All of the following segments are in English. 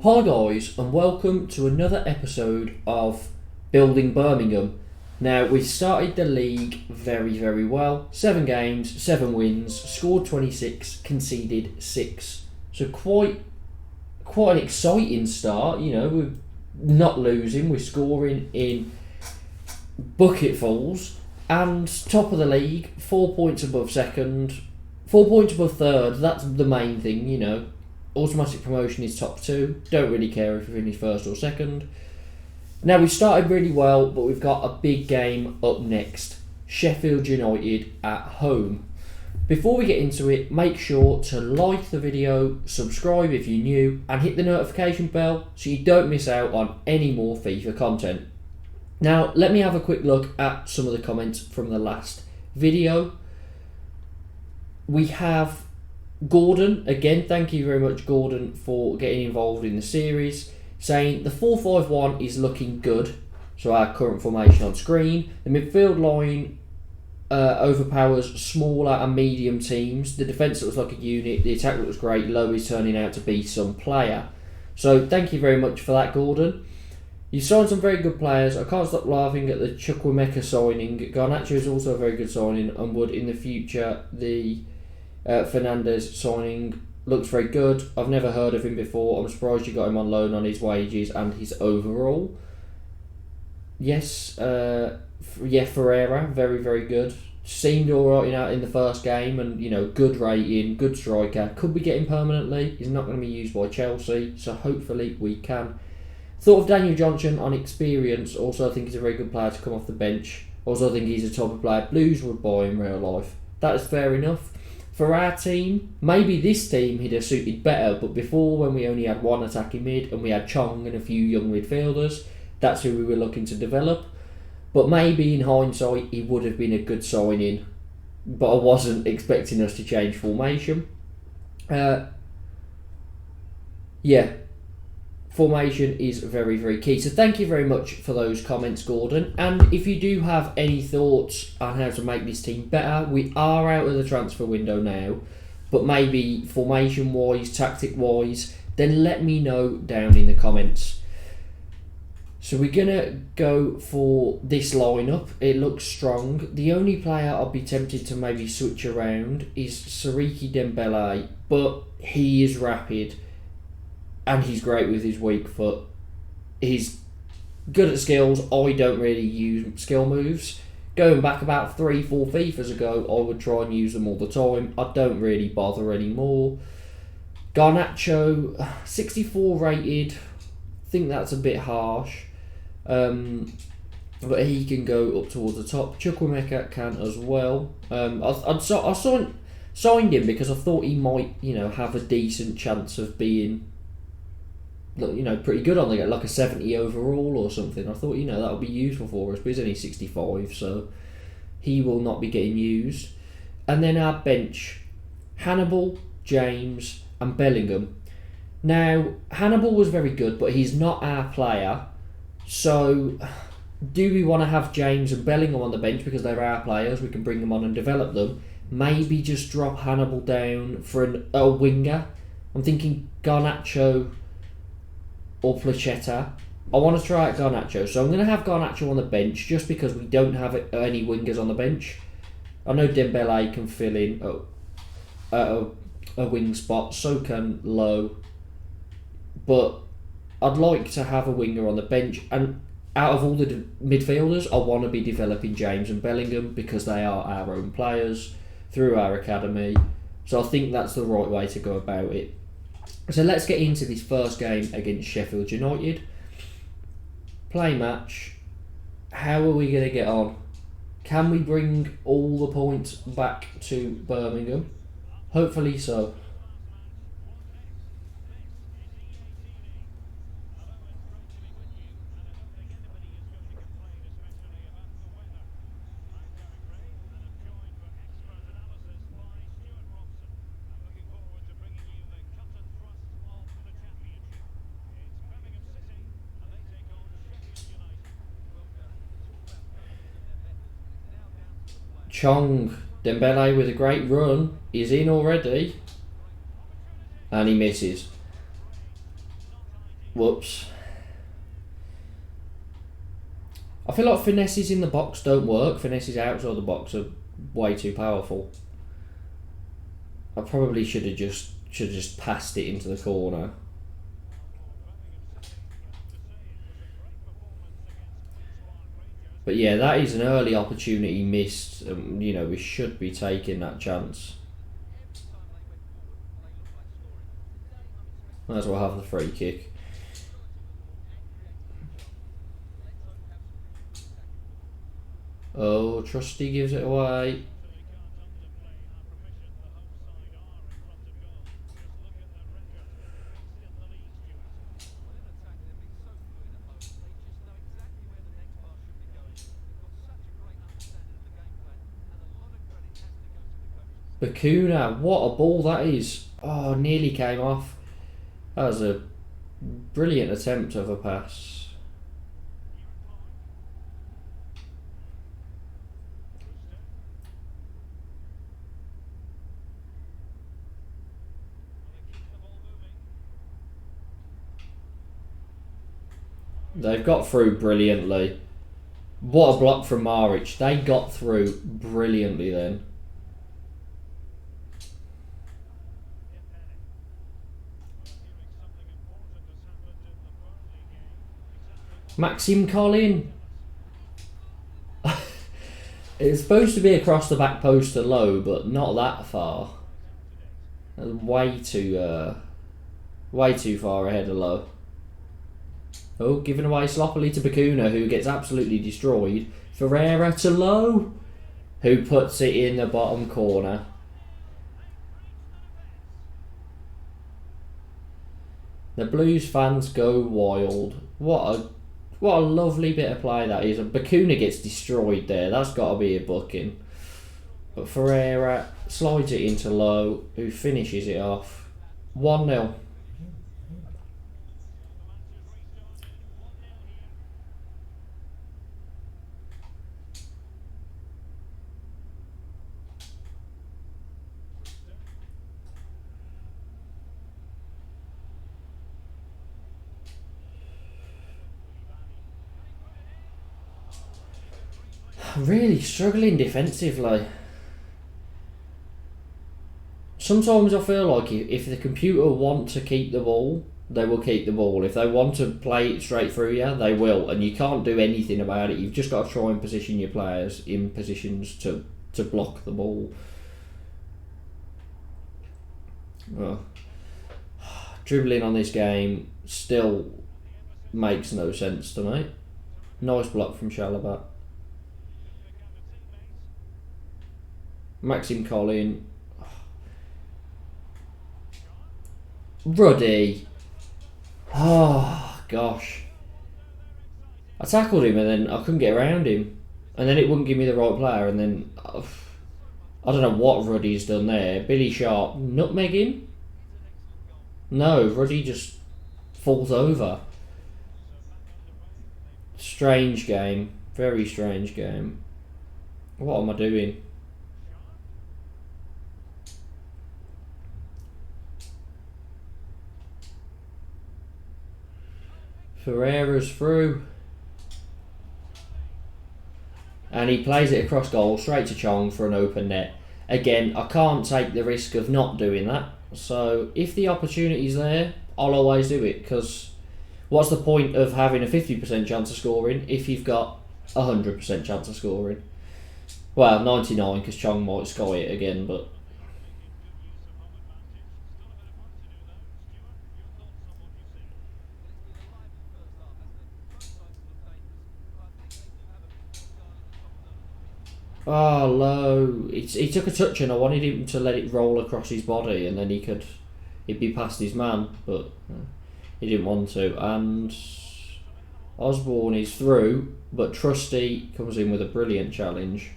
Hi guys, and welcome to another episode of Building Birmingham. Now, we started the league very well. 7 games, 7 wins, scored 26, conceded 6. So quite an exciting start. You know, we're not losing, we're scoring in bucketfuls, and top of the league, 4 points above second, 4 points above third. That's the main thing, you know. Automatic promotion is top 2. Don't really care if you finish first or second. Now, we started really well, but we've got a big game up next. Sheffield United at home. Before we get into it, make sure to like the video, subscribe if you're new, and hit the notification bell so you don't miss out on any more FIFA content. Now, let me have a quick look at some of the comments from the last video. We have Gordon, again, thank you very much Gordon for getting involved in the series, saying the 4-5-1 is looking good. So our current formation on screen. The midfield line overpowers smaller and medium teams. The defence looks like a unit, the attack looks great, Lowe is turning out to be some player. So thank you very much for that, Gordon. You signed some very good players. I can't stop laughing at the Chukwuemeka signing. Garnacho is also a very good signing and would in the future. The Fernandez signing looks very good. I've never heard of him before. I'm surprised you got him on loan on his wages and his overall. Yes, Ferreira, very good. Seemed alright in the first game, and you know, good rating, good striker. Could we get him permanently? He's not going to be used by Chelsea, so hopefully we can. Thought of Daniel Johnson on experience. Also, I think he's a very good player to come off the bench. Also, I think he's a type of player Blues would buy in real life. That is fair enough. For our team, maybe this team he'd have suited better, but before, when we only had one attacking mid and we had Chong and a few young midfielders, that's who we were looking to develop. But maybe in hindsight he would have been a good signing, but I wasn't expecting us to change formation. Formation is very key. So thank you very much for those comments, Gordon. And if you do have any thoughts on how to make this team better, we are out of the transfer window now, but maybe formation wise, tactic wise, then let me know down in the comments. So we're gonna go for this lineup. It looks strong. The only player I'll be tempted to maybe switch around is Siriki Dembele, but he is rapid. And he's great with his weak foot. He's good at skills. I don't really use skill moves. Going back about 3-4 FIFAs ago, I would try and use them all the time. I don't really bother anymore. Garnacho, 64 rated. I think that's a bit harsh. But he can go up towards the top. Chukwuemeka can as well. I signed him because I thought he might, have a decent chance of being, pretty good on the game, like a 70 overall or something. I thought, that would be useful for us, but he's only 65, so he will not be getting used. And then our bench, Hannibal, James and Bellingham. Now, Hannibal was very good, but he's not our player. So, do we want to have James and Bellingham on the bench because they're our players? We can bring them on and develop them. Maybe just drop Hannibal down for a winger. I'm thinking Garnacho or Placheta. I want to try out Garnacho, so I'm going to have Garnacho on the bench just because we don't have any wingers on the bench. I know Dembele can fill in a wing spot, so can Lowe, but I'd like to have a winger on the bench, and out of all the midfielders I want to be developing James and Bellingham because they are our own players through our academy, so I think that's the right way to go about it. So let's get into this first game against Sheffield United. Play match. How are we going to get on? Can we bring all the points back to Birmingham? Hopefully so. Chong, Dembele with a great run, is in already, and he misses. Whoops. I feel like finesses in the box don't work. Finesses outside the box are way too powerful. I probably should have just passed it into the corner. But yeah, that is an early opportunity missed. You know, we should be taking that chance. Might as well have the free kick. Oh, Trusty gives it away. Bakuna, what a ball that is. Oh, nearly came off. That was a brilliant attempt of a pass. They've got through brilliantly. What a block from Maric. They got through brilliantly then. Maxim Collin. It's supposed to be across the back post to low, but not that far. That's way too far ahead of low. Oh, given away sloppily to Bakuna, who gets absolutely destroyed. Ferreira to low, who puts it in the bottom corner. The Blues fans go wild. What a lovely bit of play that is. And Bakuna gets destroyed there. That's got to be a booking. But Ferreira slides it into low, who finishes it off. 1-0. Really struggling defensively. Sometimes I feel like if the computer want to keep the ball, they will keep the ball. If they want to play it straight through you, they will. And you can't do anything about it. You've just got to try and position your players in positions to block the ball. Oh. Dribbling on this game still makes no sense to me. Nice block from Shalabat. Maxim Collin. Ruddy. Oh, gosh. I tackled him and then I couldn't get around him. And then it wouldn't give me the right player. And then I don't know what Ruddy's done there. Billy Sharp nutmeg him? No, Ruddy just falls over. Strange game. Very strange game. What am I doing? Ferreira's through. And he plays it across goal, straight to Chong for an open net. Again, I can't take the risk of not doing that. So, if the opportunity's there, I'll always do it. Because what's the point of having a 50% chance of scoring if you've got a 100% chance of scoring? Well, 99 because Chong might sky it again, but... Oh, low. He took a touch and I wanted him to let it roll across his body and then he'd be past his man, but he didn't want to. And Osborne is through, but Trusty comes in with a brilliant challenge.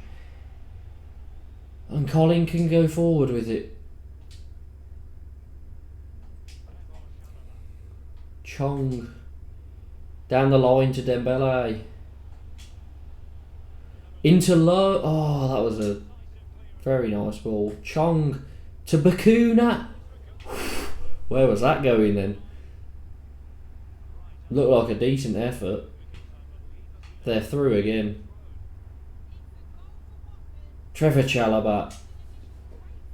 And Colin can go forward with it. Chong down the line to Dembele. Into low. Oh, that was a very nice ball. Chong to Bakuna. Where was that going then? Looked like a decent effort. They're through again. Trevor Chalobah.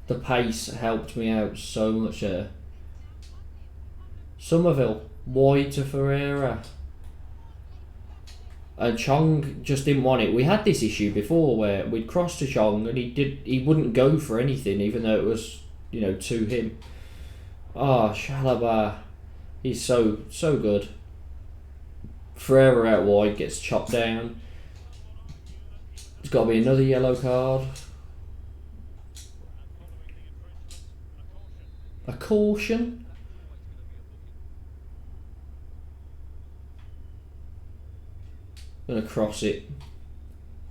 The pace helped me out so much there. Somerville. Wide to Ferreira. And Chong just didn't want it. We had this issue before where we'd cross to Chong and he wouldn't go for anything even though it was, to him. Oh, Chalobah. He's so good. Ferreira out wide gets chopped down. There's got to be another yellow card. A caution? I'm going to cross it.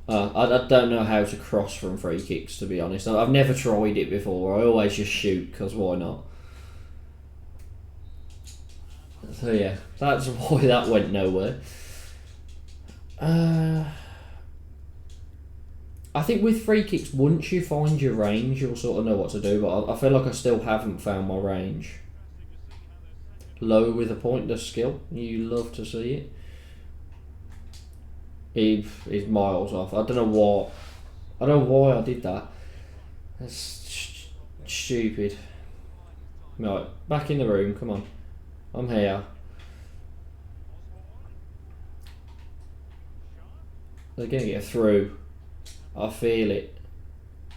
I don't know how to cross from free kicks, to be honest. I've never tried it before. I always just shoot, because why not? So yeah, that's why that went nowhere. I think with free kicks, once you find your range, you'll sort of know what to do, but I feel like I still haven't found my range. Low with a pointless skill. You love to see it. He's miles off. I don't know why I did that. That's stupid. Right, back in the room, come on. I'm here. They're going to get through. I feel it.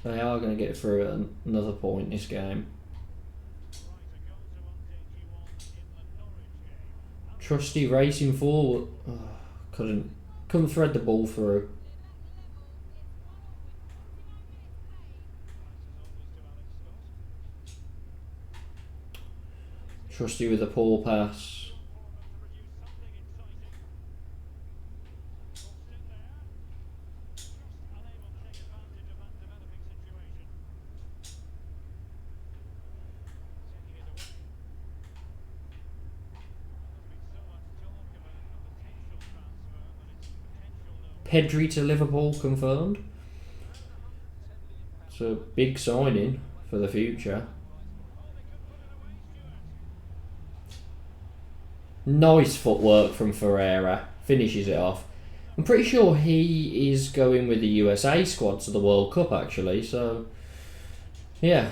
They are going to get through at another point this game. Trusty racing forward. Oh, couldn't thread the ball through. Trusty with a poor pass. Pedri to Liverpool confirmed. It's a big signing for the future. Nice footwork from Ferreira. Finishes it off. I'm pretty sure he is going with the USA squad to the World Cup actually, so yeah.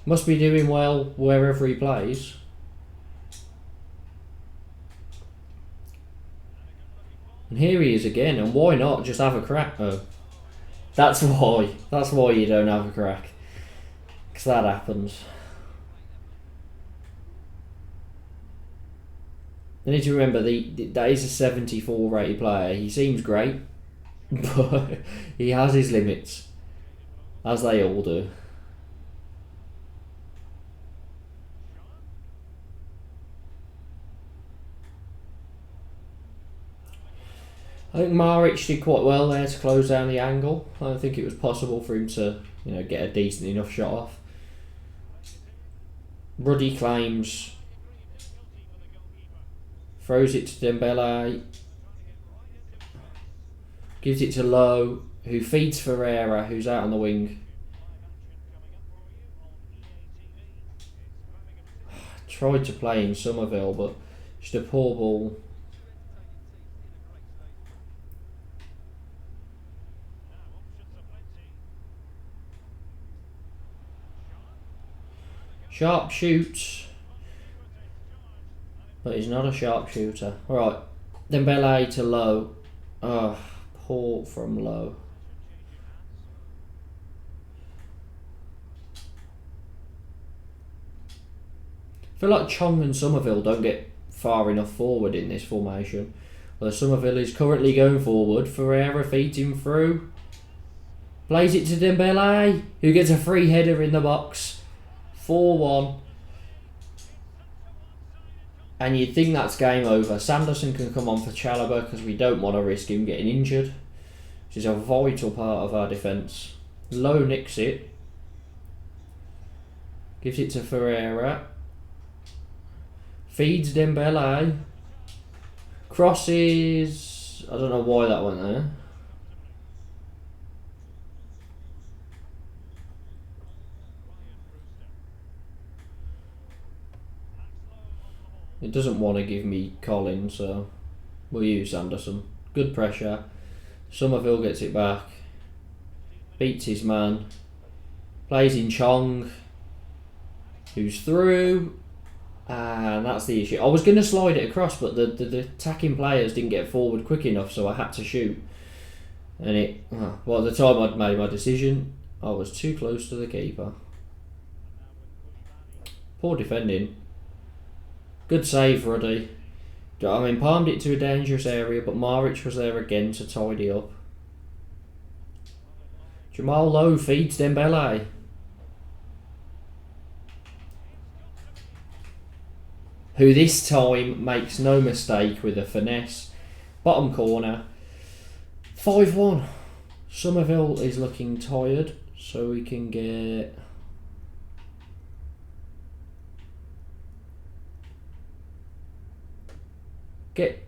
Must be doing well wherever he plays. And here he is again, and why not just have a crack? Oh, that's why. That's why you don't have a crack. Because that happens. You need to remember that is a 74 rated player. He seems great, but he has his limits, as they all do. I think Maric did quite well there to close down the angle. I don't think it was possible for him to, get a decent enough shot off. Ruddy claims, throws it to Dembele, gives it to Lowe, who feeds Ferreira, who's out on the wing. Tried to play in Somerville, but just a poor ball. Sharp shoots, but he's not a sharpshooter. Alright, Dembele to Lowe. Oh, poor from Lowe. I feel like Chong and Somerville don't get far enough forward in this formation. Well, Somerville is currently going forward. Ferreira feeds him through. Plays it to Dembele, who gets a free header in the box. 4-1. And you'd think that's game over. Sanderson can come on for Chalobah because we don't want to risk him getting injured, which is a vital part of our defence. Lowe nicks it. Gives it to Ferreira. Feeds Dembele. Crosses. I don't know why that went there. It doesn't want to give me Collins, so we'll use Anderson. Good pressure. Somerville gets it back. Beats his man. Plays in Chong, who's through. And that's the issue. I was going to slide it across, but the attacking players didn't get forward quick enough, so I had to shoot. And at the time I'd made my decision, I was too close to the keeper. Poor defending. Good save, Ruddy. I mean, palmed it to a dangerous area, but Maric was there again to tidy up. Jamal Lowe feeds Dembele. Who this time makes no mistake with a finesse. Bottom corner. 5-1. Somerville is looking tired, so we can get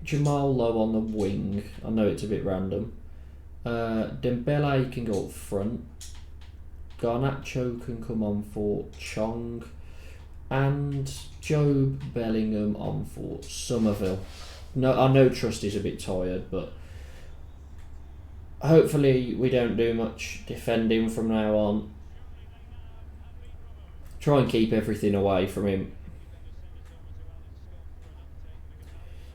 Jamal Lowe on the wing. I know it's a bit random. Dembele can go up front. Garnacho can come on for Chong. And Joe Bellingham on for Somerville. No, I know Trusty's a bit tired, but hopefully we don't do much defending from now on. Try and keep everything away from him.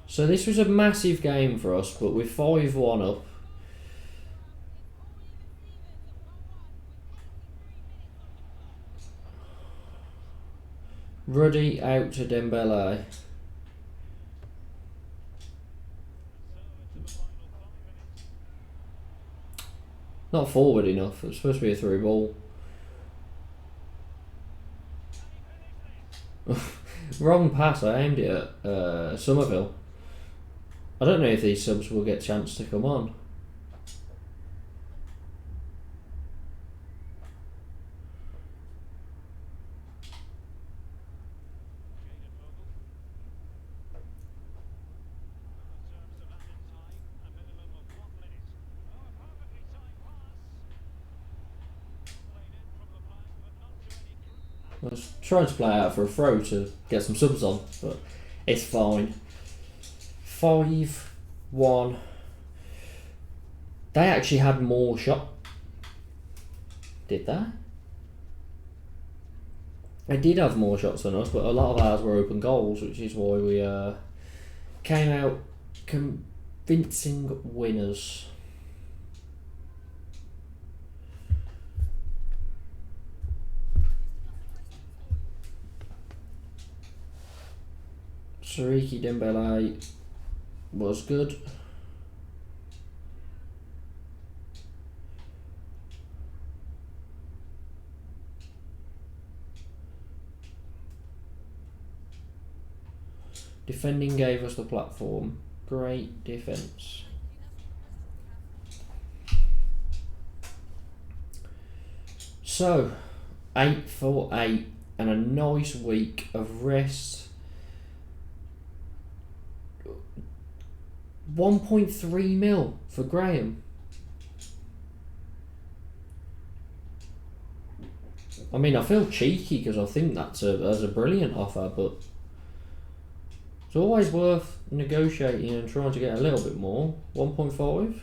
So this was a massive game for us, but we're 5-1 up. Ruddy out to Dembele. Not forward enough. It's supposed to be a through ball. Wrong pass. I aimed it at Somerville. I don't know if these subs will get a chance to come on. I was trying to play out for a throw to get some subs on, but it's fine. 5-1. They actually had more shot. Did they? They did have more shots than us, but a lot of ours were open goals, which is why we came out convincing winners. Sariki Dembele was good. Defending gave us the platform. Great defence. So, 8 for 8 and a nice week of rest. 1.3 mil for Graham. I mean, I feel cheeky because I think that's a brilliant offer, but it's always worth negotiating and trying to get a little bit more. 1.5.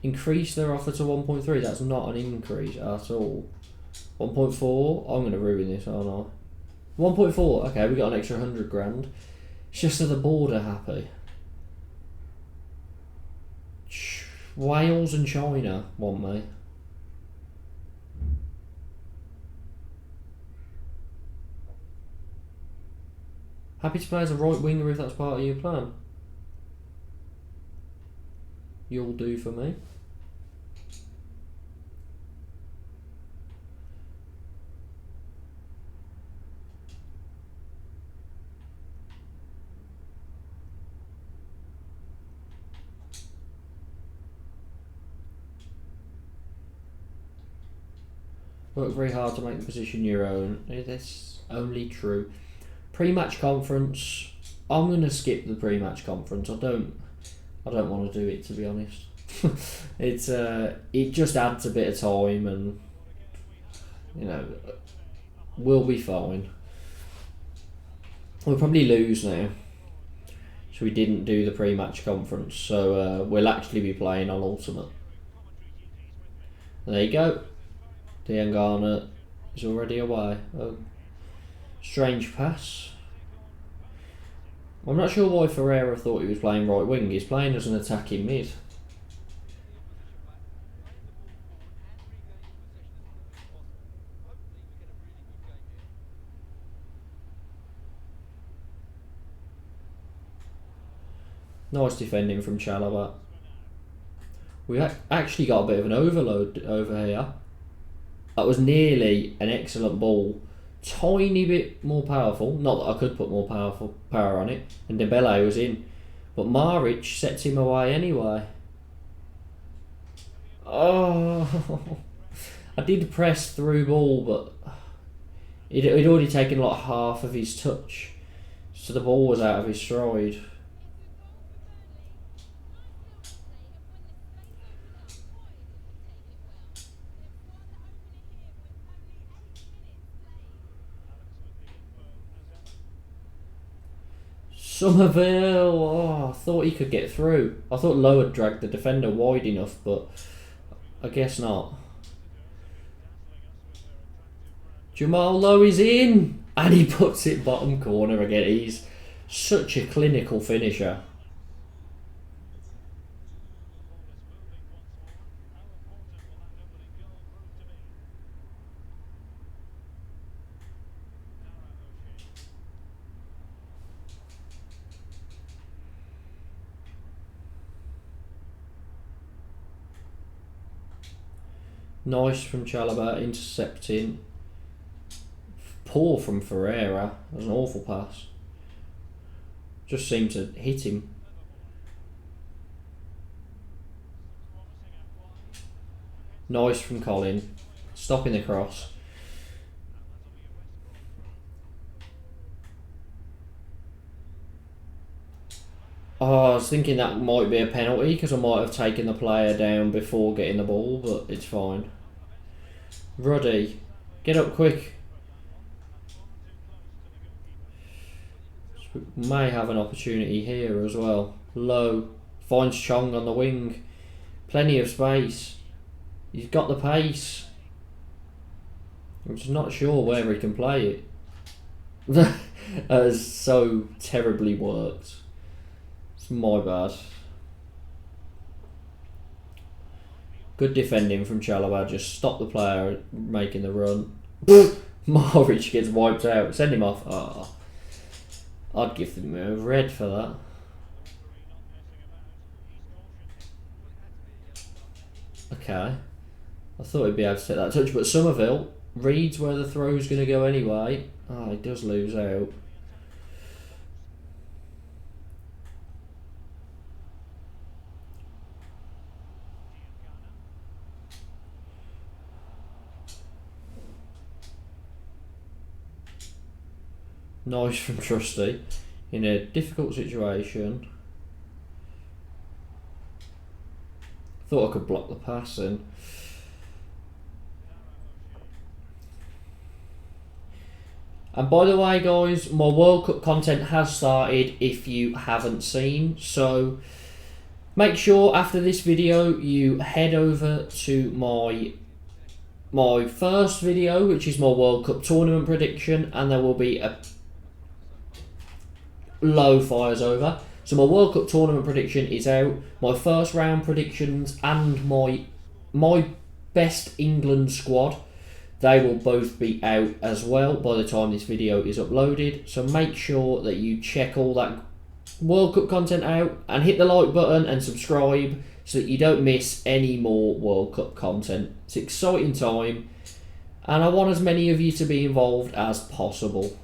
Increase their offer to 1.3. That's not an increase at all. 1.4. I'm going to ruin this, aren't I? 1.4, okay, we got an extra 100 grand. It's just so the board are happy. Wales and China want me. Happy to play as a right winger if that's part of your plan. You'll do for me. Work very hard to make the position your own. That's only true. Pre-match conference. I'm gonna skip the pre-match conference. I don't want to do it, to be honest. It just adds a bit of time, and You know, we'll be fine. We'll probably lose now. So we didn't do the pre-match conference. So we'll actually be playing on Ultimate. There you go. Diangana is already away. Oh, strange pass. I'm not sure why Ferreira thought he was playing right wing. He's playing as an attacking mid. Nice defending from Chalobah. We actually got a bit of an overload over here. That was nearly an excellent ball. Tiny bit more powerful. Not that I could put more power on it. And Dembele was in. But Maric sets him away anyway. Oh, I did press through ball, but he'd already taken like half of his touch. So the ball was out of his stride. Somerville, oh, I thought he could get through. I thought Lowe had dragged the defender wide enough, but I guess not. Jamal Lowe is in! And he puts it bottom corner again. He's such a clinical finisher. Nice from Chalobah, intercepting. Poor from Ferreira. That was an awful pass. Just seemed to hit him. Nice from Colin. Stopping the cross. Oh, I was thinking that might be a penalty because I might have taken the player down before getting the ball, but it's fine. Ruddy, get up quick. So we may have an opportunity here as well. Low finds Chong on the wing. Plenty of space. He's got the pace. I'm just not sure where he can play it. That has so terribly worked. It's my bad. Good defending from Chalobah. Just stop the player making the run. Maric gets wiped out. Send him off. Oh, I'd give them a red for that. Okay. I thought he'd be able to take that touch, but Somerville reads where the throw's going to go anyway. Oh, he does lose out. Nice from Trusty in a difficult situation. Thought I could block the pass in. And by the way guys, my World Cup content has started if you haven't seen, so make sure after this video you head over to my first video, which is my World Cup tournament prediction, and there will be a low fires over. So my World Cup tournament prediction is out, my first round predictions and my best England squad, they will both be out as well by the time this video is uploaded. So make sure that you check all that World Cup content out and hit the like button and subscribe so that you don't miss any more World Cup content. It's an exciting time and I want as many of you to be involved as possible.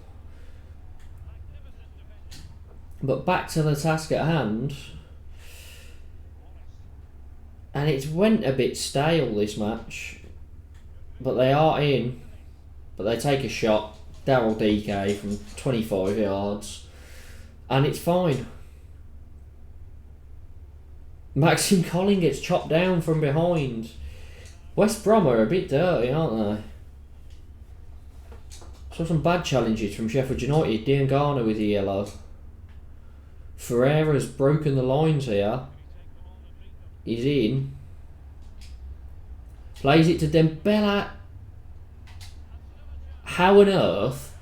But back to the task at hand. And it went a bit stale this match. But they are in. But they take a shot. Daryl DK from 25 yards. And it's fine. Maxim Collin gets chopped down from behind. West Brom are a bit dirty, aren't they? Saw some bad challenges from Sheffield United. Dean Garner with the yellow. Ferreira's broken the lines here. He's in. Plays it to Dembele. How on earth?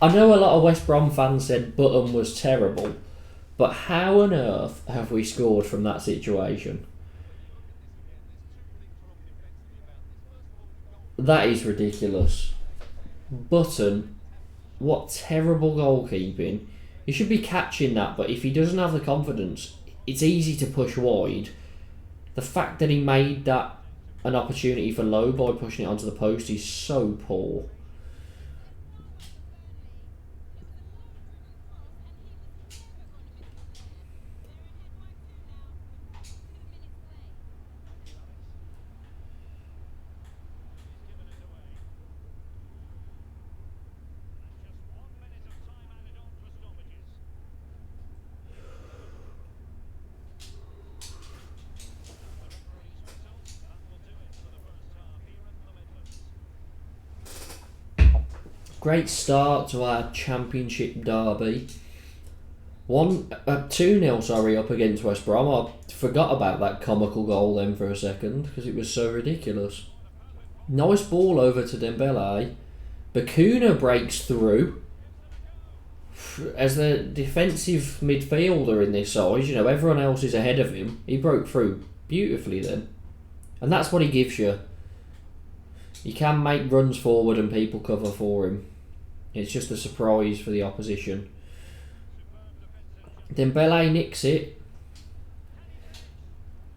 I know a lot of West Brom fans said Button was terrible, but how on earth have we scored from that situation? That is ridiculous. Button, what terrible goalkeeping. He should be catching that, but if he doesn't have the confidence, it's easy to push wide. The fact that he made that an opportunity for Lowe by pushing it onto the post is so poor. Great start to our Championship derby. 2-0 up against West Brom. I forgot about that comical goal then for a second because it was so ridiculous. Nice ball over to Dembele. Bacuna breaks through. As the defensive midfielder in this side, you know, everyone else is ahead of him. He broke through beautifully then. And that's what he gives you. He can make runs forward and people cover for him. It's just a surprise for the opposition. Dembele nicks it.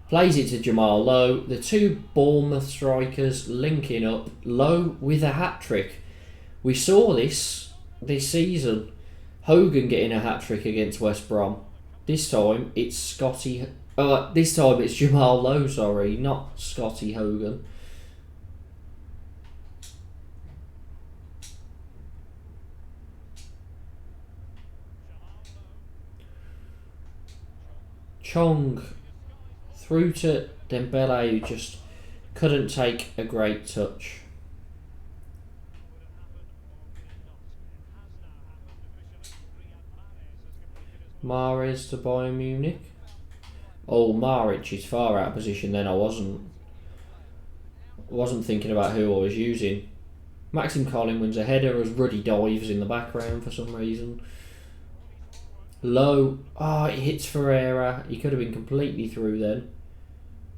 Plays it to Jamal Lowe. The two Bournemouth strikers linking up. Lowe with a hat-trick. We saw this season. Hogan getting a hat-trick against West Brom. This time it's this time it's Jamal Lowe, sorry, not Scotty Hogan. Chong through to Dembele, who just couldn't take a great touch. Mahrez to Bayern Munich. Oh, Maric is far out of position then. I wasn't thinking about who I was using. Maxim Collin wins a header as Ruddy dives in the background for some reason. Low. Oh, it hits Ferreira. He could have been completely through then.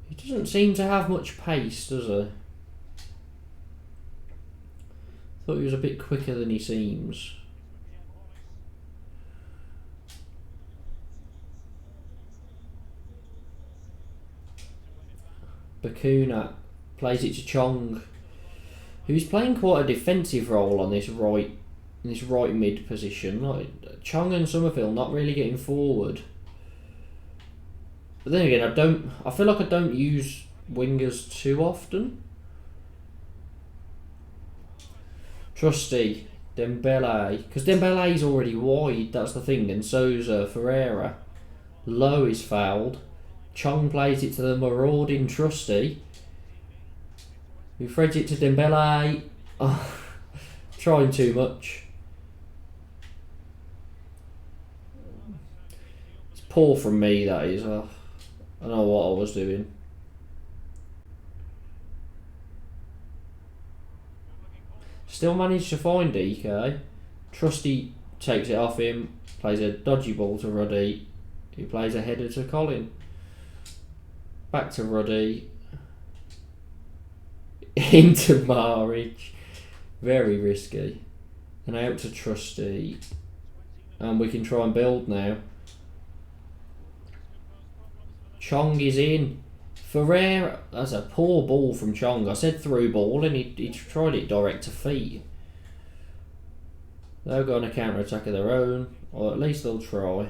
He doesn't seem to have much pace, does he? Thought he was a bit quicker than he seems. Bacuna plays it to Chong, who's playing quite a defensive role on this right mid position. Like Chong and Summerfield not really getting forward. But then again, I feel like I don't use wingers too often. Trusty Dembele, because Dembele's already wide. That's the thing, and so's Ferreira. Lowe is fouled. Chong plays it to the marauding Trusty, who threads it to Dembele. Oh, trying too much. It's poor from me, that is. I don't know what I was doing. Still managed to find DK. Trusty takes it off him, plays a dodgy ball to Ruddy, who plays a header to Colin. Back to Ruddy. Into Maric. Very risky. And out to Trusty. And we can try and build now. Chong is in. Ferreira. That's a poor ball from Chong. I said through ball and he tried it direct to feet. They'll go on a counter attack of their own. Or at least they'll try.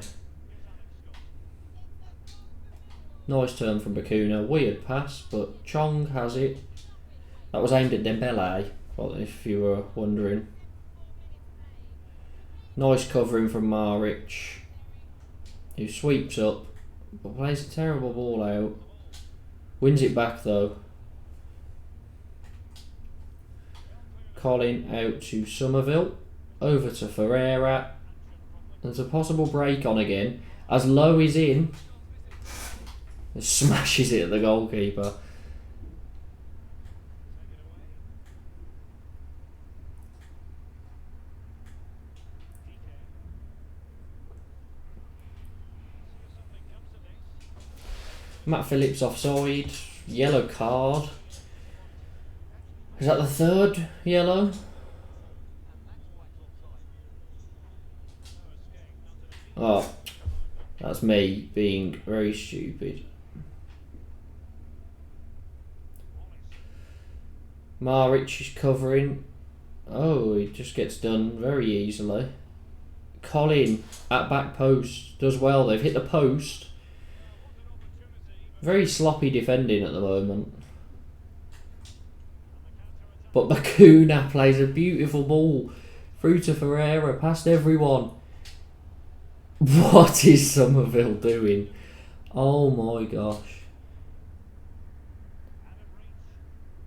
Nice turn from Bacuna. Weird pass, but Chong has it. That was aimed at Dembele, if you were wondering. Nice covering from Maric, who sweeps up, but plays a terrible ball out. Wins it back though. Colin out to Somerville. Over to Ferreira. There's a possible break on again. As Lowe is in. Smashes it at the goalkeeper. Matt Phillips offside. Yellow card. Is that the third yellow? Oh, that's me being very stupid. Maric is covering. Oh, it just gets done very easily. Colin at back post does well. They've hit the post. Very sloppy defending at the moment. But Bakuna plays a beautiful ball through to Ferreira, past everyone. What is Somerville doing? Oh my gosh.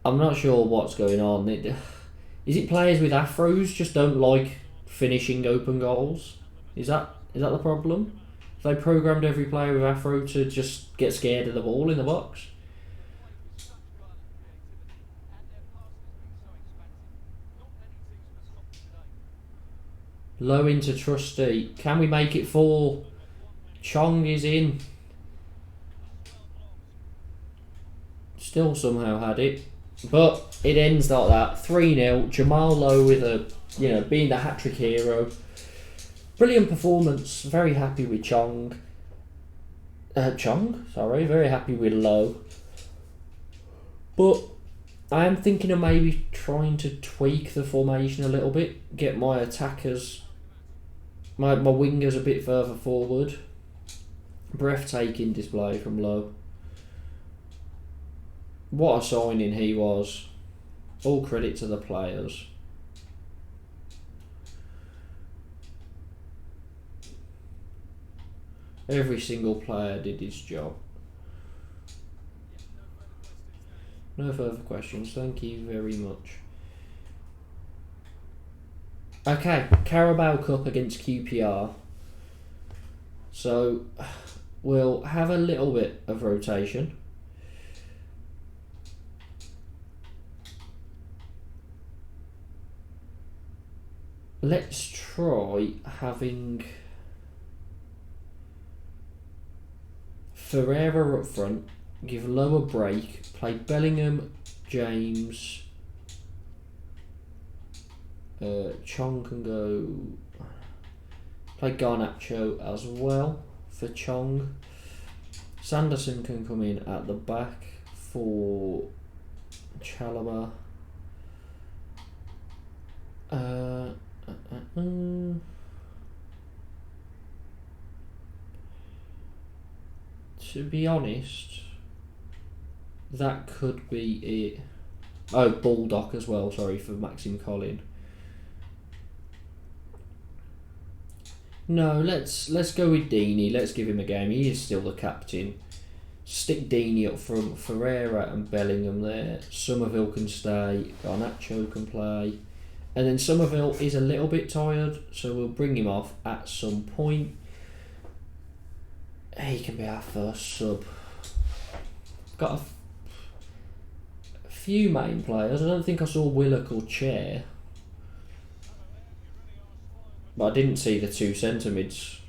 I'm not sure what's going on. Is it players with afros just don't like finishing open goals? Is that the problem? Have they programmed every player with afro to just get scared of the ball in the box? Low into Trusty. Can we make it 4? Chong is in. Still somehow had it. But it ends like that. 3-0. Jamal Lowe with being the hat-trick hero. Brilliant performance. Very happy with Chong. Very happy with Lowe. But I am thinking of maybe trying to tweak the formation a little bit. Get my attackers, my wingers a bit further forward. Breathtaking display from Lowe. What a signing he was. All credit to the players. Every single player did his job. No further questions, thank you very much. Okay, Carabao Cup against QPR. So, we'll have a little bit of rotation. Let's try having Ferreira up front, give Lowe a break, play Bellingham, James, Chong can go, play Garnacho as well for Chong. Sanderson can come in at the back for Chalobah. To be honest, that could be it. Oh, Baldock as well, sorry, for Maxim Collin. No, let's go with Deeney. Let's give him a game. He is still the captain. Stick Deeney up front. Ferreira and Bellingham there. Somerville can stay. Garnacho can play. And then Somerville is a little bit tired, so we'll bring him off at some point. He can be our first sub. Got a few main players. I don't think I saw Willock or Chair. But I didn't see the 2 centre mids.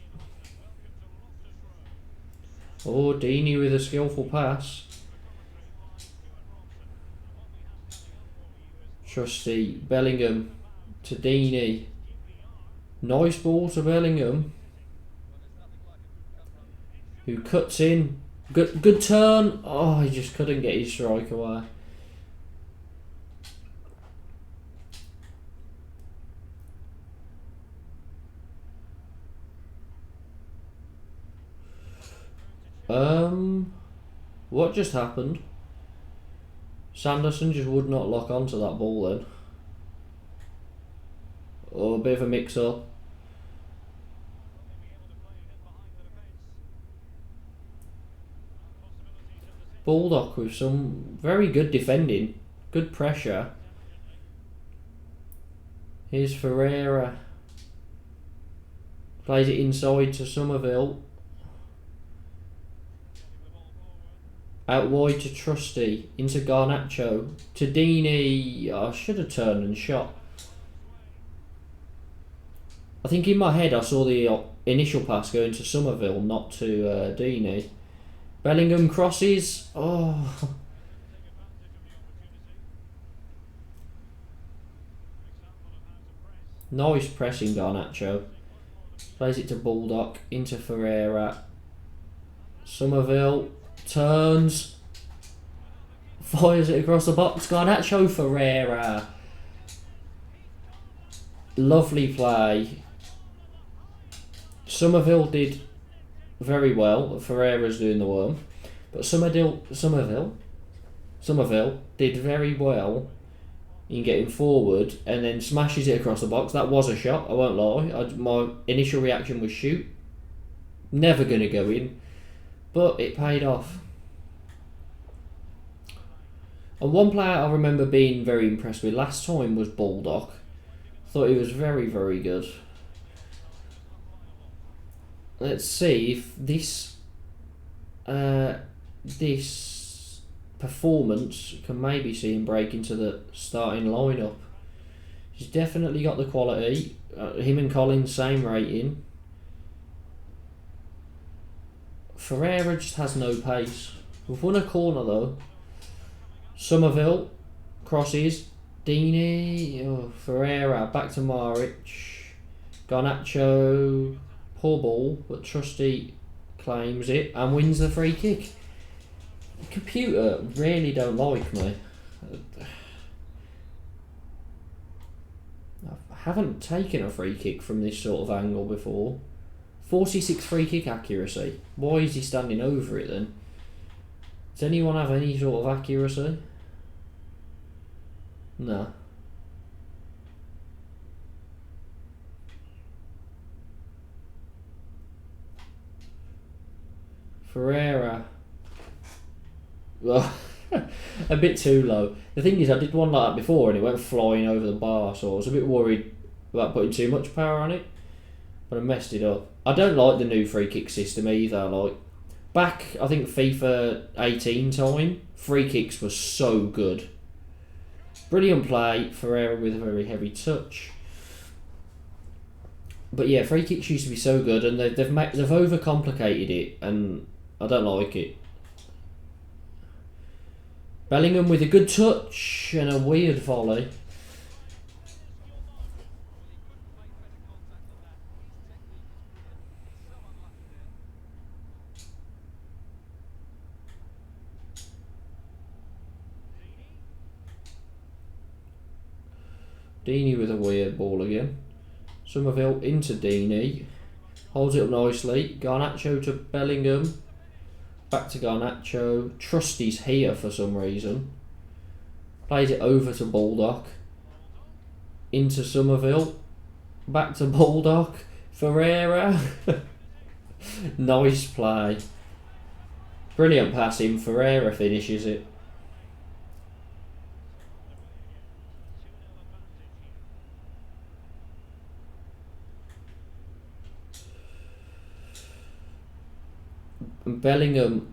Oh, Deeney with a skillful pass. Trusty Bellingham to Deeney. Nice ball to Bellingham, who cuts in. Good turn. Oh, he just couldn't get his strike away. What just happened? Sanderson just would not lock onto that ball then. Oh, a bit of a mix-up. Baldock with some very good defending, good pressure. Here's Ferreira. Plays it inside to Somerville. Out wide to Trusty. Into Garnacho. To Deeney. I should have turned and shot. I think in my head I saw the initial pass going to Somerville, not to Deeney. Bellingham crosses. Oh. Nice pressing, Garnacho. Plays it to Baldock. Into Ferreira. Somerville. Turns. Fires it across the box. Garnacho, Ferreira. Lovely play. Somerville did very well. Ferreira's doing the worm. But Somerville did very well in getting forward and then smashes it across the box. That was a shot, I won't lie. My initial reaction was shoot. Never going to go in. But it paid off. And one player I remember being very impressed with last time was Baldock. Thought he was very, very good. Let's see if this performance can maybe see him break into the starting lineup. He's definitely got the quality. Him and Collins, same rating. Ferreira just has no pace. We've won a corner though. Somerville crosses. Deeney, Ferreira back to Maric. Garnacho, poor ball, but Trusty claims it and wins the free kick. The computer really don't like me. I haven't taken a free kick from this sort of angle before. 46 free kick accuracy. Why is he standing over it then? Does anyone have any sort of accuracy? No. Ferreira. Well, a bit too low. The thing is, I did one like that before and it went flying over the bar, so I was a bit worried about putting too much power on it. But I messed it up. I don't like the new free kick system either. Like back, I think FIFA 18 time, free kicks were so good. Brilliant play, Ferreira with a very heavy touch. But yeah, free kicks used to be so good, and they've overcomplicated it, and I don't like it. Bellingham with a good touch and a weird volley. Deeney with a weird ball again. Somerville into Deeney. Holds it up nicely. Garnacho to Bellingham. Back to Garnacho. Trusty's here for some reason. Plays it over to Baldock. Into Somerville. Back to Baldock. Ferreira. Nice play. Brilliant passing. Ferreira finishes it. Bellingham,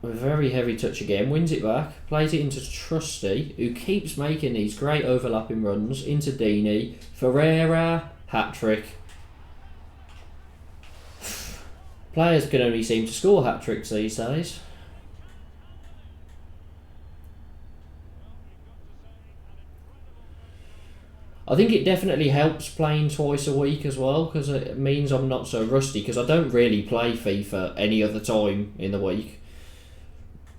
a very heavy touch again, wins it back, plays it into Trusty, who keeps making these great overlapping runs, into Deeney, Ferreira, hat-trick. Players can only seem to score hat-tricks these days. I think it definitely helps playing twice a week as well, because it means I'm not so rusty, because I don't really play FIFA any other time in the week.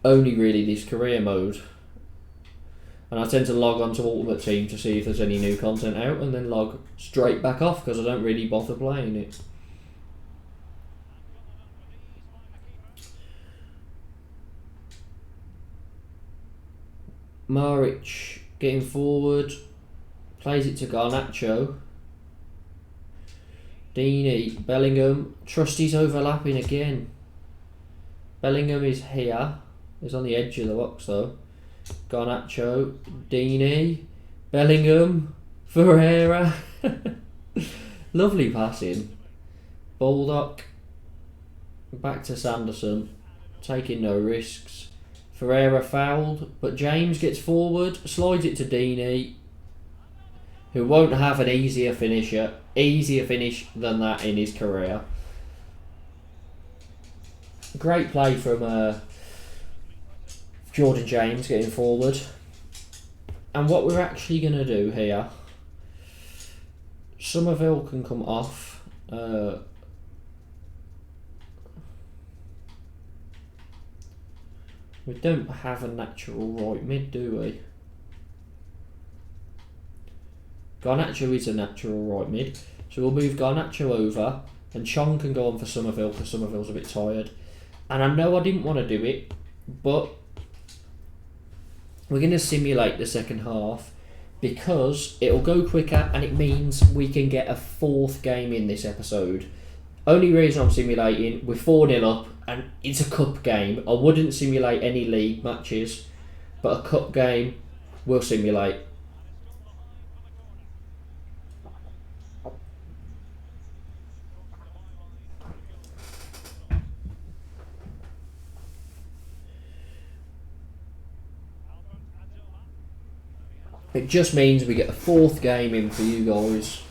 Only really this career mode. And I tend to log on to Ultimate Team to see if there's any new content out, and then log straight back off, because I don't really bother playing it. Maric getting forward. Plays it to Garnacho. Deeney, Bellingham. Trusty's overlapping again. Bellingham is here. He's on the edge of the box though. Garnacho, Deeney, Bellingham, Ferreira. Lovely passing. Baldock. Back to Sanderson. Taking no risks. Ferreira fouled, but James gets forward, slides it to Deeney, who won't have an easier finish than that in his career. Great play from Jordan James getting forward. And what we're actually going to do here, Somerville can come off. We don't have a natural right mid, do we? Garnacho is a natural right mid. So we'll move Garnacho over and Chong can go on for Somerville because Somerville's a bit tired. And I know I didn't want to do it, but we're going to simulate the second half because it'll go quicker and it means we can get a fourth game in this episode. Only reason I'm simulating, we're 4-0 up and it's a cup game. I wouldn't simulate any league matches, but a cup game we'll simulate. It just means we get a fourth game in for you guys,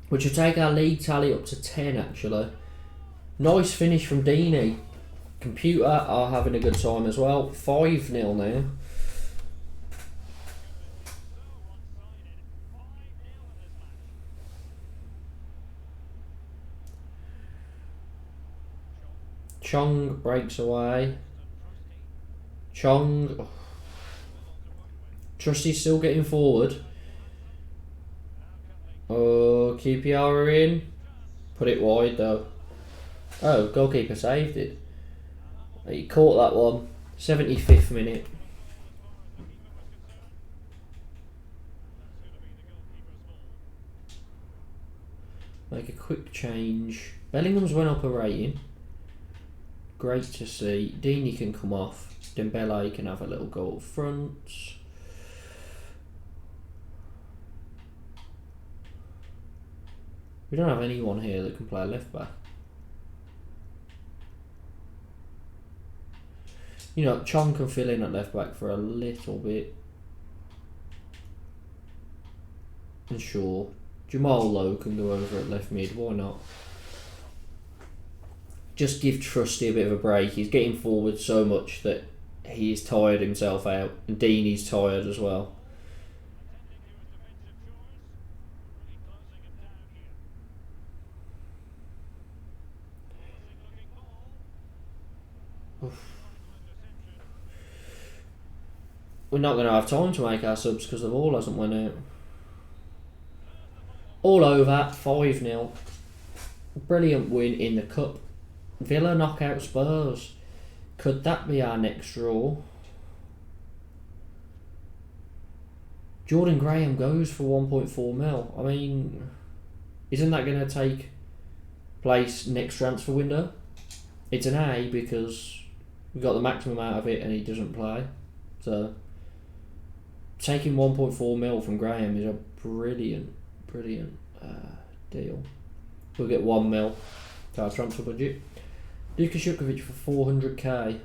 which will take our league tally up to 10 actually. Nice finish from Deeney. Computer are having a good time as well. 5-0 now. Chong breaks away. Chong. Oh. Trusty's still getting forward. Oh, QPR are in. Put it wide though. Oh, goalkeeper saved it. He caught that one. 75th minute. Make a quick change. Bellingham's went up a rating. Great to see. Deeney can come off. Dembele can have a little go up front. We don't have anyone here that can play left back. You know, Chong can fill in at left back for a little bit. And sure, Jamal Lowe can go over at left mid, why not? Just give Trusty a bit of a break. He's getting forward so much that he's tired himself out. And Deeney's tired as well. We're not going to have time to make our subs because the ball hasn't went out. All over, 5-0. Brilliant win in the cup. Villa knock out Spurs. Could that be our next draw? Jordan Graham goes for 1.4 mil. I mean, isn't that going to take place next transfer window? It's an A because we got the maximum out of it and he doesn't play. So taking 1.4 mil from Graham is a brilliant deal. We'll get 1 mil to our transfer budget. Luka Shukovic for 400k.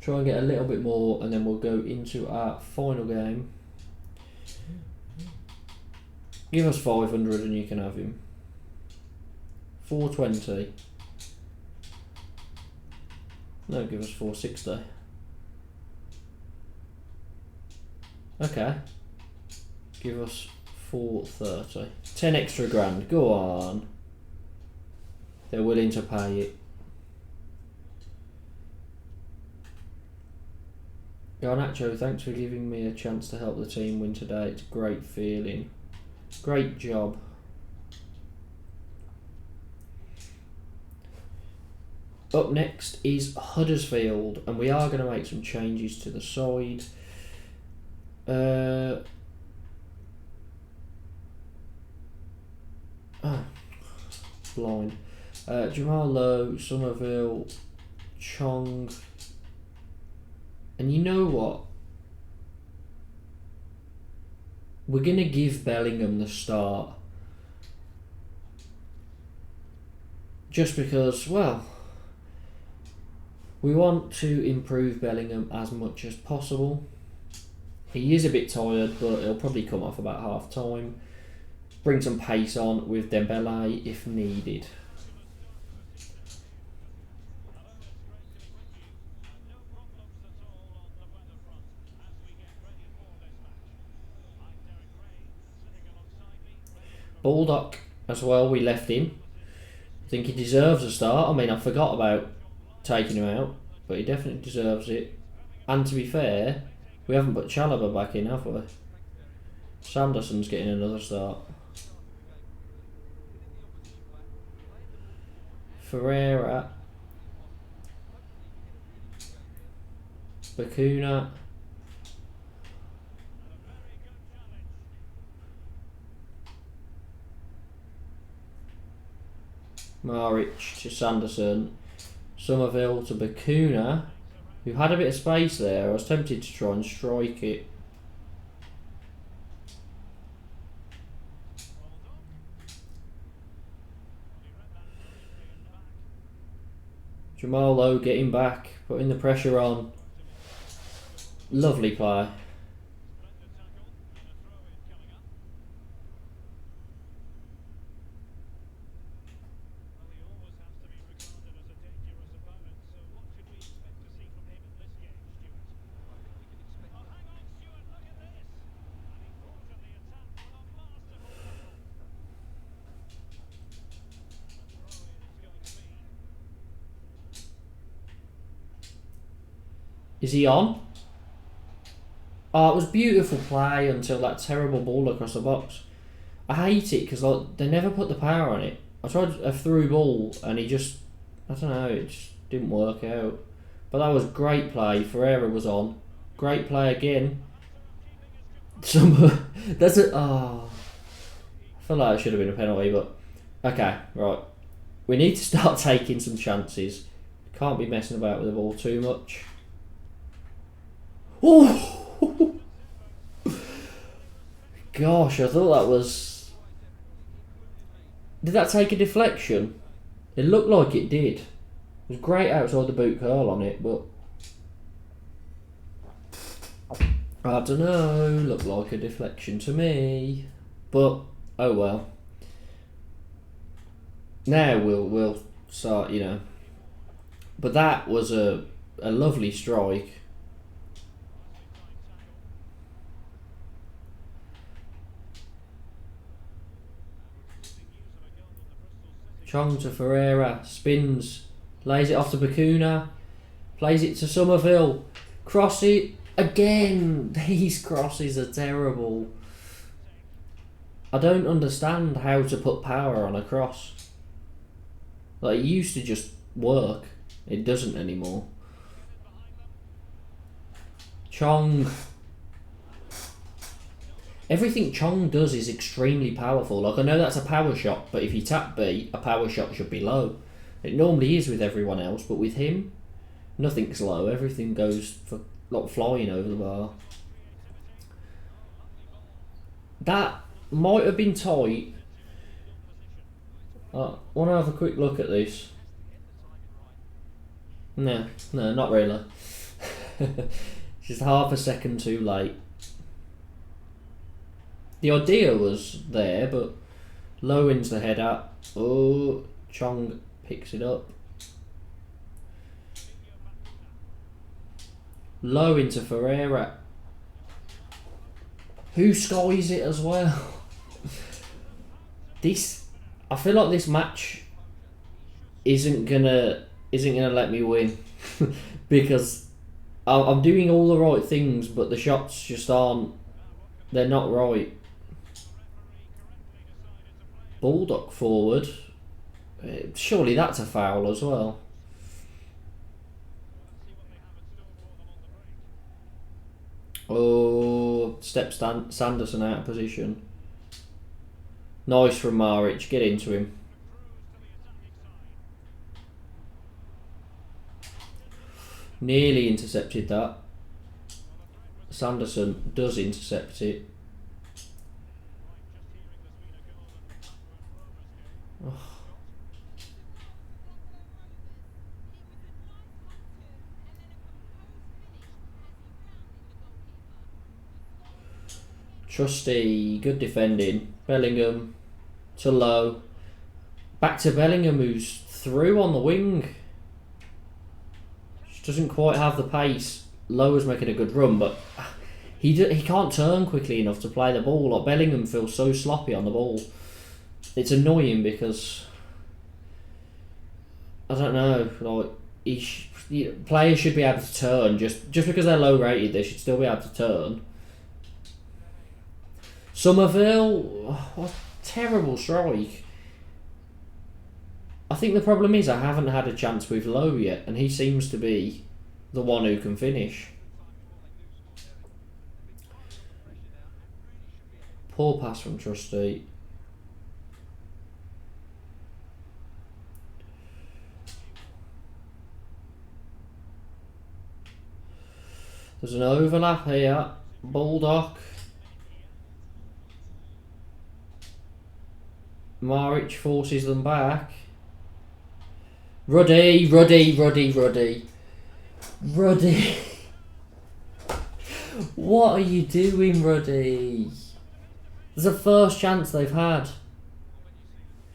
Try and get a little bit more and then we'll go into our final game. Give us 500 and you can have him. 420. No, give us 460. Okay. Give us 430. 10 extra grand. Go on. They're willing to pay it. Garnacho, thanks for giving me a chance to help the team win today. It's a great feeling. Great job. Up next is Huddersfield, and we are going to make some changes to the side. Blind. Jamal Lowe, Somerville, Chong, And you know what? We're going to give Bellingham the start. Just because, well, we want to improve Bellingham as much as possible. He is a bit tired, but he'll probably come off about half time. Bring some pace on with Dembele if needed. Baldock as well, we left him. I think he deserves a start. I mean, I forgot about taking him out, but he definitely deserves it. And to be fair, we haven't put Chalobah back in, have we? Sanderson's getting another start. Ferreira. Bacuna. Maric to Sanderson. Somerville to Bacuna, who had a bit of space there. I was tempted to try and strike it. Jamal Lowe getting back, putting the pressure on. Lovely play. Is he on? Oh, it was beautiful play until that terrible ball across the box. I hate it because like, they never put the power on it. I tried a through ball and he just, I don't know, it just didn't work out. But that was great play. Ferreira was on. Great play again. That's it. Oh, I feel like it should have been a penalty, but okay, right. We need to start taking some chances. Can't be messing about with the ball too much. Oh! Gosh, I thought that was... Did that take a deflection? It looked like it did. It was great outside the boot curl on it, but... I don't know, looked like a deflection to me. But, oh well. Now we'll start, you know. But that was a lovely strike. Chong to Ferreira, spins, lays it off to Bacuna, plays it to Somerville, cross it again. These crosses are terrible. I don't understand how to put power on a cross. Like, it used to just work. It doesn't anymore. Chong. Everything Chong does is extremely powerful. Like, I know that's a power shot, but if you tap B, a power shot should be low. It normally is with everyone else, but with him, nothing's low. Everything goes for like flying over the bar. That might have been tight. I want to have a quick look at this. No, not really. Just half a second too late. The idea was there, but low wins the head up. Oh, Chong picks it up. Low into Ferreira. Who skies it as well? I feel like this match isn't gonna let me win because I'm doing all the right things, but the shots just aren't. They're not right. Baldock forward. Surely that's a foul as well. Oh, Sanderson out of position. Nice from Maric. Get into him. Nearly intercepted that. Sanderson does intercept it. Oh. Trusty, good defending. Bellingham to Lowe. Back to Bellingham, who's through on the wing. Just doesn't quite have the pace. Lowe is making a good run, but he can't turn quickly enough to play the ball. Like, Bellingham feels so sloppy on the ball. It's annoying because I don't know. Like, players should be able to turn. Just because they're low rated, they should still be able to turn. Somerville, what a terrible strike. I think the problem is I haven't had a chance with Lowe yet, and he seems to be the one who can finish. Poor pass from Trusty. There's an overlap here. Baldock. Maric forces them back. Ruddy. What are you doing, Ruddy? There's the first chance they've had.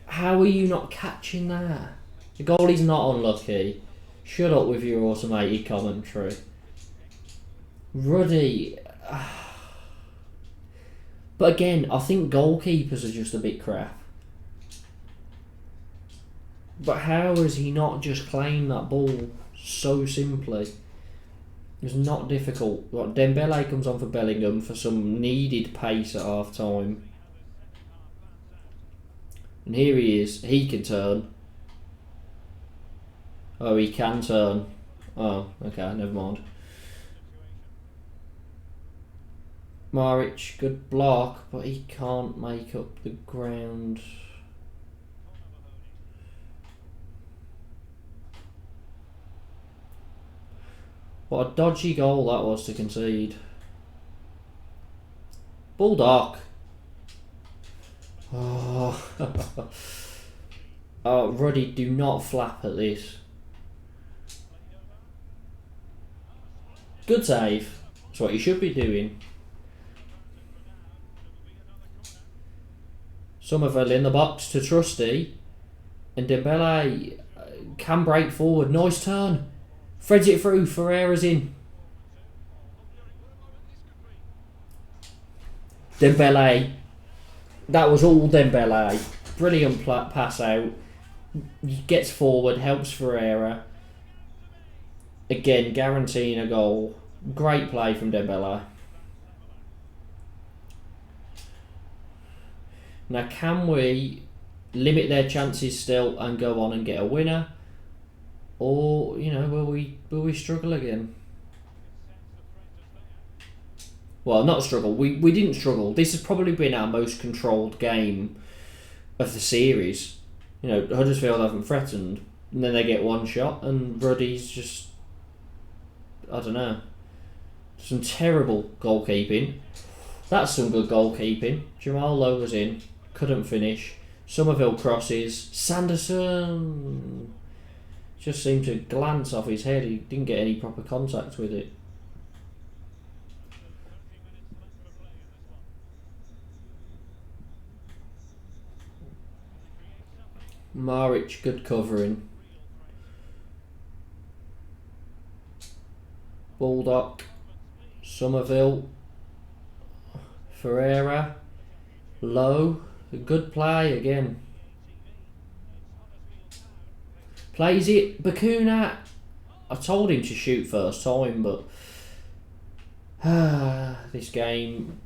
How are you not catching that? The goalie's not unlucky. Shut up with your automated commentary. Ruddy. But again, I think goalkeepers are just a bit crap. But how has he not just claimed that ball so simply? It's not difficult. Right, Dembele comes on for Bellingham for some needed pace at half time. And here he is. He can turn. Oh, he can turn. Oh, okay, never mind. Maric, good block, but he can't make up the ground. What a dodgy goal that was to concede. Bulldog. Oh. Oh, Ruddy, do not flap at this. Good save. That's what you should be doing. Somerville in the box to Trusty. And Dembele can break forward. Nice turn. Threads it through. Ferreira's in. Dembele. That was all Dembele. Brilliant pass out. Gets forward. Helps Ferreira. Again, guaranteeing a goal. Great play from Dembele. Now, can we limit their chances still and go on and get a winner? Or, you know, will we struggle again? Well, not struggle. We didn't struggle. This has probably been our most controlled game of the series. You know, Huddersfield haven't threatened. And then they get one shot and Ruddy's just... I don't know. Some terrible goalkeeping. That's some good goalkeeping. Jamal Lowe was in. Couldn't finish. Somerville crosses. Sanderson just seemed to glance off his head. He didn't get any proper contact with it. Maric, good covering. Baldock. Somerville. Ferreira. Lowe. A good play again. Plays it. Bakuna. I told him to shoot first time, but this game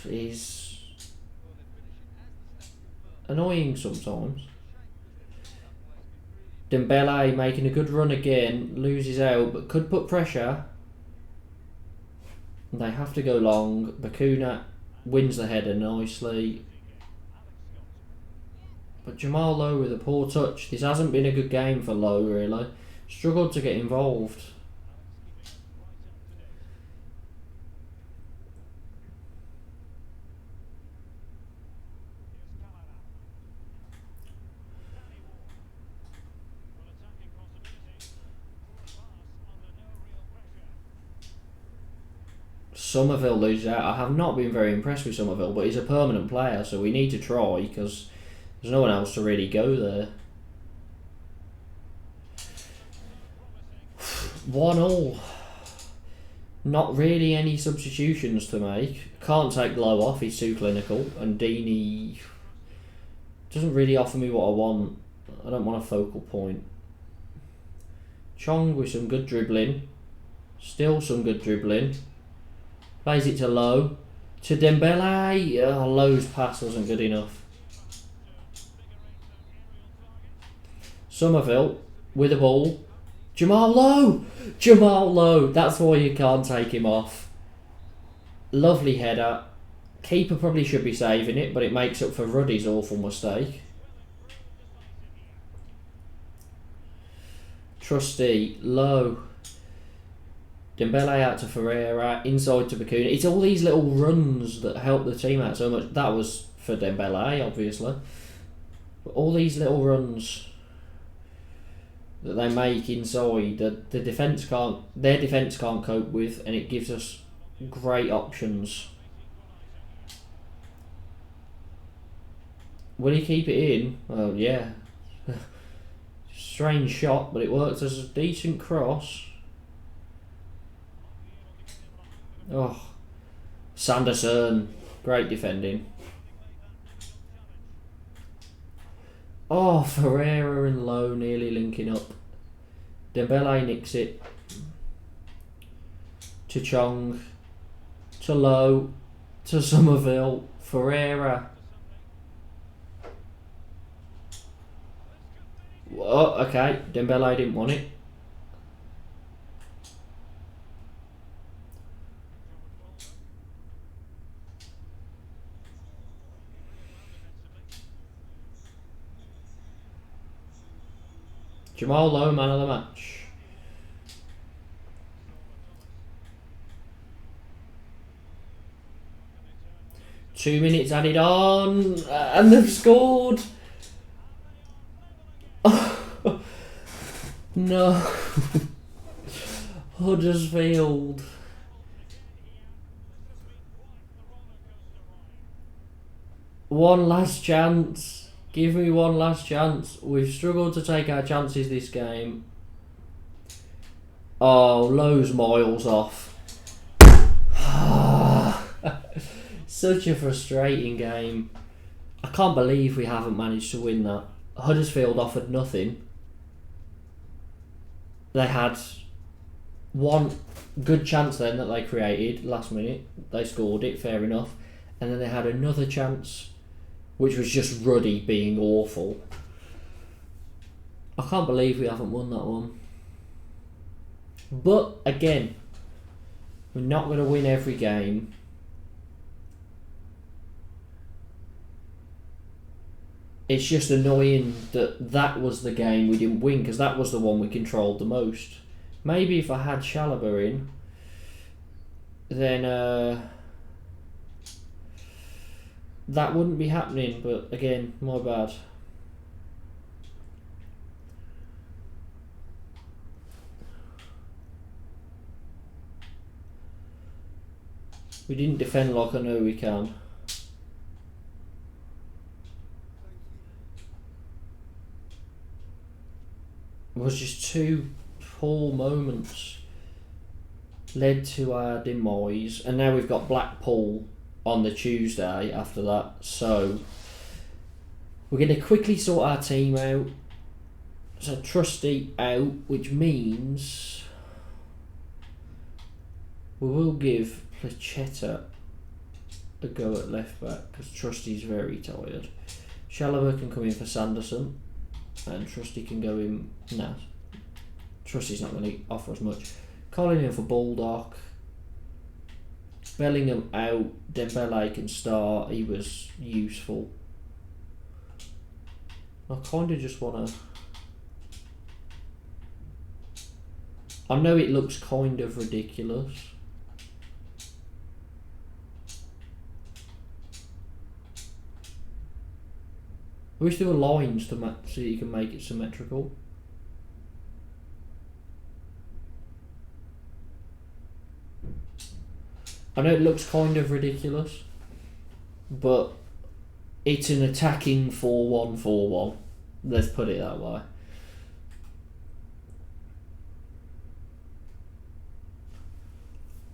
is annoying sometimes. Dembele making a good run again, loses out, but could put pressure. They have to go long. Bakuna wins the header nicely. But Jamal Lowe with a poor touch. This hasn't been a good game for Lowe, really. Struggled to get involved. Somerville loses out. I have not been very impressed with Somerville, but he's a permanent player, so we need to try because there's no one else to really go there. 1-1. Not really any substitutions to make. Can't take Lowe off, he's too clinical. And Deeney doesn't really offer me what I want. I don't want a focal point. Chong with some good dribbling. Still some good dribbling. Plays it to Lowe. To Dembele. Oh, Lowe's pass wasn't good enough. Somerville with the ball. Jamal Lowe! Jamal Lowe! That's why you can't take him off. Lovely header. Keeper probably should be saving it, but it makes up for Ruddy's awful mistake. Trusty, Lowe. Dembele out to Ferreira, inside to Bakuna. It's all these little runs that help the team out so much. That was for Dembele, obviously. But all these little runs that they make inside, the defence can't, their defence can't cope with, and it gives us great options. Will he keep it in? Well, yeah. Strange shot, but it works as a decent cross. Oh, Sanderson, great defending. Oh, Ferreira and Lowe nearly linking up. Dembele nicks it. To Chong. To Lowe. To Somerville. Ferreira. Oh, okay. Dembele didn't want it. Jamal Lowe, man of the match. Two minutes added on, and they've scored. Oh, no. Huddersfield. One last chance. Give me one last chance. We've struggled to take our chances this game. Oh, Lowe's miles off. Such a frustrating game. I can't believe we haven't managed to win that. Huddersfield offered nothing. They had one good chance then that they created last minute. They scored it, fair enough. And then they had another chance, which was just Ruddy being awful. I can't believe we haven't won that one. But again, we're not going to win every game. It's just annoying that that was the game we didn't win, because that was the one we controlled the most. Maybe if I had Chalobah in, then that wouldn't be happening, but again, my bad. We didn't defend like I know we can. It was just two poor moments led to our demise, and now we've got Blackpool on the Tuesday after that, so we're going to quickly sort our team out. So Trusty out, which means we will give Plachetta a go at left back because Trusty's very tired. Chalobah can come in for Sanderson, and Trusty can go in. No, Trusty's not going to offer us much. Colin in for Baldock. Bellingham out. Dembele can start. He was useful. I kind of just want to. I know it looks kind of ridiculous. I wish there were lines to so you can make it symmetrical. I know it looks kind of ridiculous, but it's an attacking 4-1-4-1. Let's put it that way.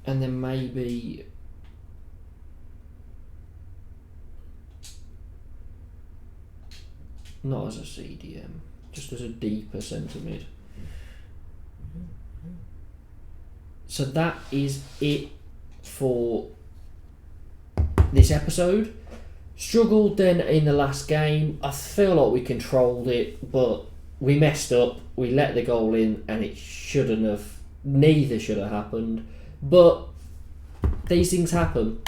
And then maybe not as a CDM, just as a deeper centre mid. So that is it for this episode. Struggled then in the last game. I feel like we controlled it, but we messed up. We let the goal in, and it shouldn't have. Neither should have happened. But these things happen.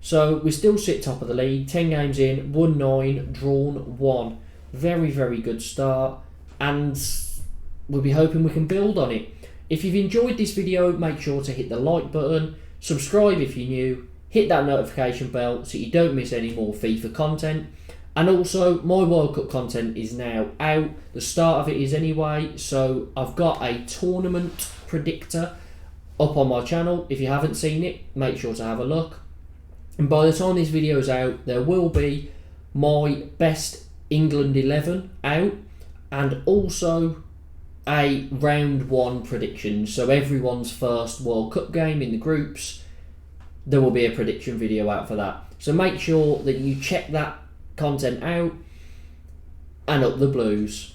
So we still sit top of the league. 10 games in, won 9, drawn 1. Very, very good start, and we'll be hoping we can build on it. If you've enjoyed this video, make sure to hit the like button, subscribe if you're new, hit that notification bell so you don't miss any more FIFA content. And also, my World Cup content is now out. The start of it is anyway, so I've got a tournament predictor up on my channel. If you haven't seen it, make sure to have a look. And by the time this video is out, there will be my best England 11 out, and also a round 1 prediction. So everyone's first World Cup game in the groups, there will be a prediction video out for that. So make sure that you check that content out, and up the Blues.